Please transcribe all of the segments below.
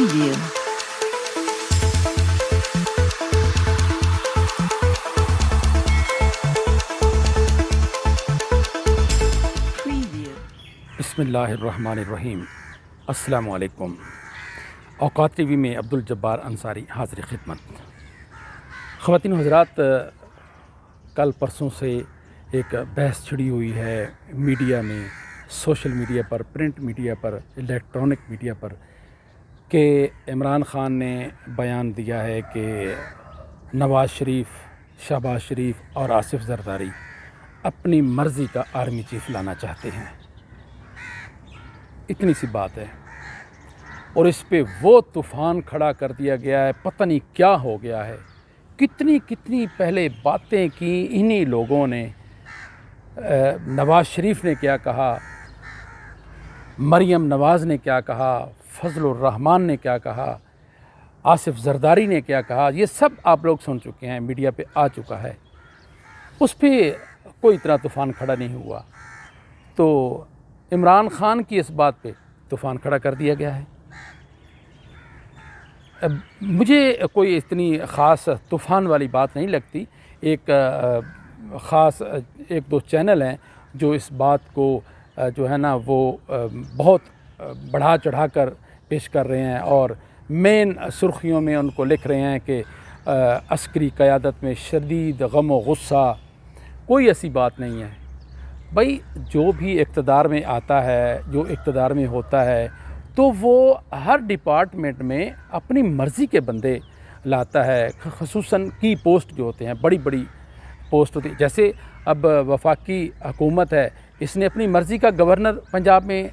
Preview. बिस्मिल्लाहिर्रहमानिर्रहीम। अस्सलामु अलैकुम। औकात टीवी में अब्दुल जब्बार अंसारी हाज़िर खिदमत। ख़वातीन हज़रात, कल परसों से एक बहस छिड़ी हुई है मीडिया में, सोशल मीडिया पर, प्रिंट मीडिया पर, इलेक्ट्रॉनिक मीडिया पर, कि इमरान ख़ान ने बयान दिया है कि नवाज़ शरीफ, शहबाज शरीफ और आसिफ ज़रदारी अपनी मर्ज़ी का आर्मी चीफ़ लाना चाहते हैं। इतनी सी बात है और इस पे वो तूफ़ान खड़ा कर दिया गया है। पता नहीं क्या हो गया है। कितनी कितनी पहले बातें की इन्हीं लोगों ने। नवाज़ शरीफ ने क्या कहा, मरियम नवाज़ ने क्या कहा, फजलुर रहमान ने क्या कहा, आसिफ ज़रदारी ने क्या कहा, ये सब आप लोग सुन चुके हैं, मीडिया पे आ चुका है। उस पर कोई इतना तूफ़ान खड़ा नहीं हुआ। तो इमरान ख़ान की इस बात पे तूफ़ान खड़ा कर दिया गया है। मुझे कोई इतनी ख़ास तूफ़ान वाली बात नहीं लगती। एक ख़ास एक दो चैनल हैं जो इस बात को जो है ना वो बहुत बढ़ा चढ़ा कर पेश कर रहे हैं और मेन सुर्खियों में उनको लिख रहे हैं कि अस्करी क़यादत में शदीद गम व गुस्सा। कोई ऐसी बात नहीं है भाई। जो भी इक़्तिदार में आता है, जो इक़्तिदार में होता है, तो वो हर डिपार्टमेंट में अपनी मर्ज़ी के बंदे लाता है। ख़ुसूसन की पोस्ट जो होते हैं, बड़ी बड़ी पोस्ट होती है। जैसे अब वफाकी हुकूमत है, इसने अपनी मर्ज़ी का गवर्नर पंजाब में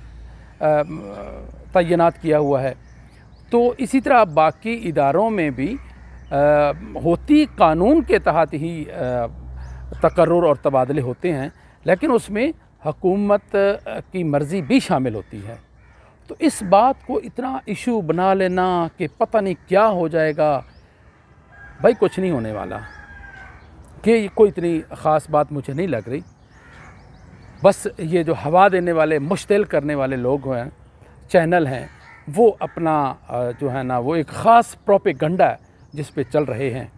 तैनात किया हुआ है। तो इसी तरह बाकी इदारों में भी होती कानून के तहत ही तकर्रुर और तबादले होते हैं, लेकिन उसमें हुकूमत की मर्ज़ी भी शामिल होती है। तो इस बात को इतना इशू बना लेना कि पता नहीं क्या हो जाएगा, भाई कुछ नहीं होने वाला। कि कोई इतनी ख़ास बात मुझे नहीं लग रही। बस ये जो हवा देने वाले, मुश्तिल करने वाले लोग हैं, चैनल हैं, वो अपना जो है ना वो एक ख़ास प्रोपेगंडा जिस पे चल रहे हैं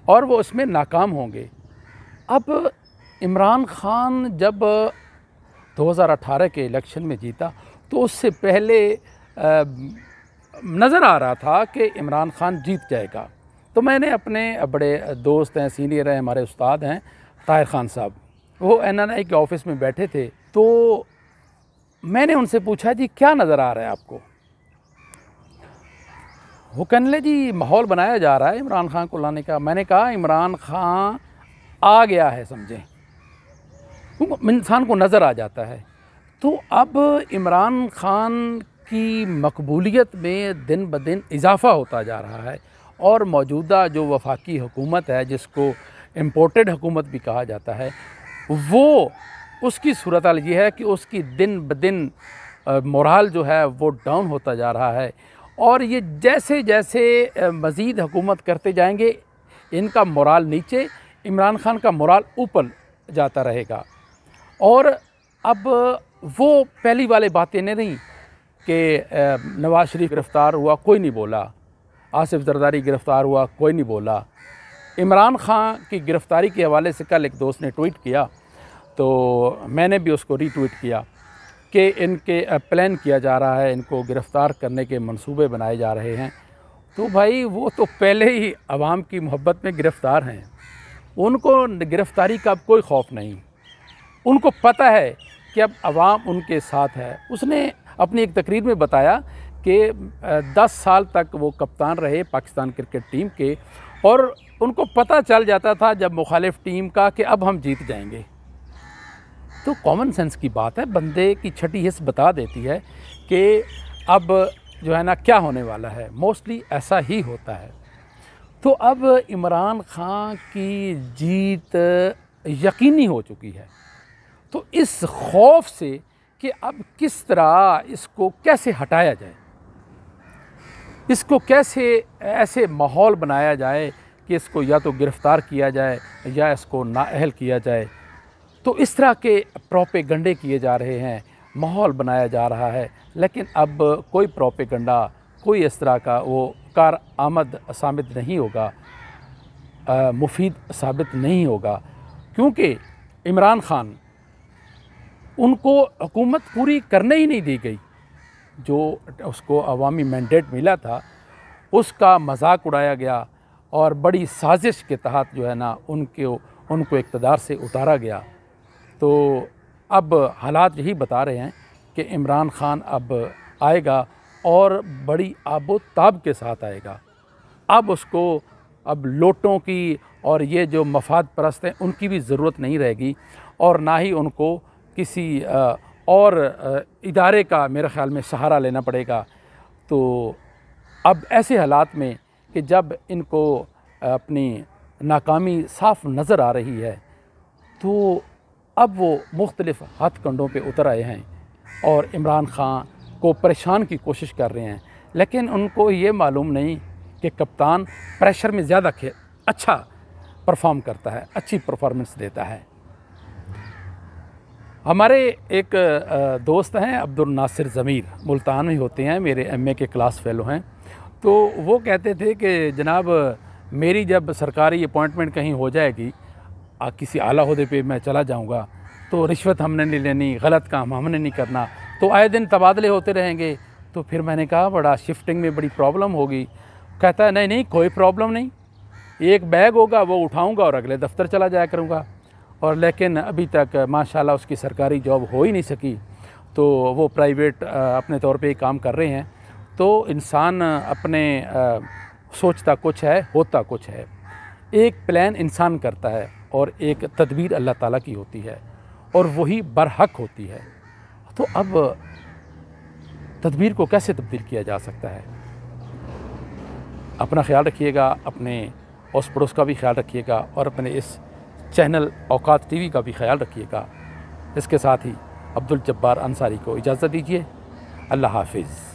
और वो उसमें नाकाम होंगे। अब इमरान ख़ान जब 2018 के इलेक्शन में जीता तो उससे पहले नज़र आ रहा था कि इमरान ख़ान जीत जाएगा। तो मैंने अपने बड़े दोस्त हैं, सीनियर हैं, हमारे उस्ताद हैं ताहिर ख़ान साहब, वो NNI के ऑफ़िस में बैठे थे। तो मैंने उनसे पूछा, जी क्या नज़र आ रहा है आपको? वो कहने लगे, जी माहौल बनाया जा रहा है इमरान ख़ान को लाने का। मैंने कहा इमरान ख़ान आ गया है, समझें, इंसान को नज़र आ जाता है। तो अब इमरान ख़ान की मकबूलियत में दिन ब दिन इजाफ़ा होता जा रहा है और मौजूदा जो वफाकी हुकूमत है, जिसको इम्पोर्टेड हुकूमत भी कहा जाता है, वो उसकी सूरत हाल ये है कि उसकी दिन ब दिन मोराल जो है वो डाउन होता जा रहा है। और ये जैसे जैसे मज़ीद हुकूमत करते जाएंगे, इनका मोराल नीचे, इमरान ख़ान का मोराल ऊपर जाता रहेगा। और अब वो पहली वाली बातें नहीं कि नवाज़ शरीफ गिरफ़्तार हुआ, कोई नहीं बोला, आसिफ ज़रदारी गिरफ़्तार हुआ, कोई नहीं बोला। इमरान ख़ान की गिरफ़्तारी के हवाले से कल एक दोस्त ने ट्वीट किया, तो मैंने भी उसको रीट्वीट किया कि इनके प्लान किया जा रहा है, इनको गिरफ़्तार करने के मंसूबे बनाए जा रहे हैं। तो भाई वो तो पहले ही अवाम की मोहब्बत में गिरफ़्तार हैं, उनको गिरफ़्तारी का कोई खौफ नहीं। उनको पता है कि अब अवाम उनके साथ है। उसने अपनी एक तकरीर में बताया कि 10 साल तक वो कप्तान रहे पाकिस्तान क्रिकेट टीम के, और उनको पता चल जाता था जब मुखालिफ टीम का कि अब हम जीत जाएंगे। तो कॉमन सेंस की बात है, बंदे की छठी हिस्स बता देती है कि अब जो है ना क्या होने वाला है। मोस्टली ऐसा ही होता है। तो अब इमरान ख़ान की जीत यकीनी हो चुकी है। तो इस खौफ से कि अब किस तरह इसको कैसे हटाया जाए, इसको कैसे ऐसे माहौल बनाया जाए कि इसको या तो गिरफ़्तार किया जाए या इसको नाअहल किया जाए। तो इस तरह के प्रोपेगंडे किए जा रहे हैं, माहौल बनाया जा रहा है। लेकिन अब कोई प्रोपेगंडा, कोई इस तरह का वो कारआमद साबित नहीं होगा, मुफीद साबित नहीं होगा, क्योंकि इमरान खान उनको हुकूमत पूरी करने ही नहीं दी गई। जो उसको अवामी मैंडेट मिला था उसका मजाक उड़ाया गया और बड़ी साजिश के तहत जो है ना उनको इक़्तिदार से उतारा गया। तो अब हालात यही बता रहे हैं कि इमरान खान अब आएगा और बड़ी आबोताब के साथ आएगा। अब उसको अब लोटों की और ये जो मफाद परस्त हैं उनकी भी ज़रूरत नहीं रहेगी, और ना ही उनको किसी और इदारे का मेरे ख़्याल में सहारा लेना पड़ेगा। तो अब ऐसे हालात में कि जब इनको अपनी नाकामी साफ़ नज़र आ रही है, तो अब वो मुख्तलिफ़ हथकंडों पे उतर आए हैं और इमरान खान को परेशान की कोशिश कर रहे हैं, लेकिन उनको ये मालूम नहीं कि कप्तान प्रेशर में ज़्यादा अच्छा परफॉर्म करता है, अच्छी परफॉर्मेंस देता है। हमारे एक दोस्त हैं अब्दुल नासिर ज़मीर, मुल्तान में होते हैं, मेरे एमए के क्लास फेलो हैं। तो वो कहते थे कि जनाब मेरी जब सरकारी अपॉइंटमेंट कहीं हो जाएगी, किसी आला ओहदे पे मैं चला जाऊंगा, तो रिश्वत हमने नहीं लेनी, गलत काम हमने नहीं करना, तो आए दिन तबादले होते रहेंगे। तो फिर मैंने कहा बड़ा शिफ्टिंग में बड़ी प्रॉब्लम होगी। कहता है नहीं नहीं कोई प्रॉब्लम नहीं, एक बैग होगा वो उठाऊँगा और अगले दफ्तर चला जाया करूँगा। और लेकिन अभी तक माशाल्लाह उसकी सरकारी जॉब हो ही नहीं सकी, तो वो प्राइवेट अपने तौर पे काम कर रहे हैं। तो इंसान अपने सोचता कुछ है होता कुछ है। एक प्लान इंसान करता है और एक तदबीर अल्लाह ताला की होती है और वही बरहक होती है। तो अब तदबीर को कैसे तब्दील किया जा सकता है? अपना ख्याल रखिएगा, अपने ओस पड़ोस का भी ख्याल रखिएगा और अपने इस चैनल औकात टीवी का भी ख्याल रखिएगा। इसके साथ ही अब्दुल जब्बार अंसारी को इजाज़त दीजिए। अल्लाह हाफिज़।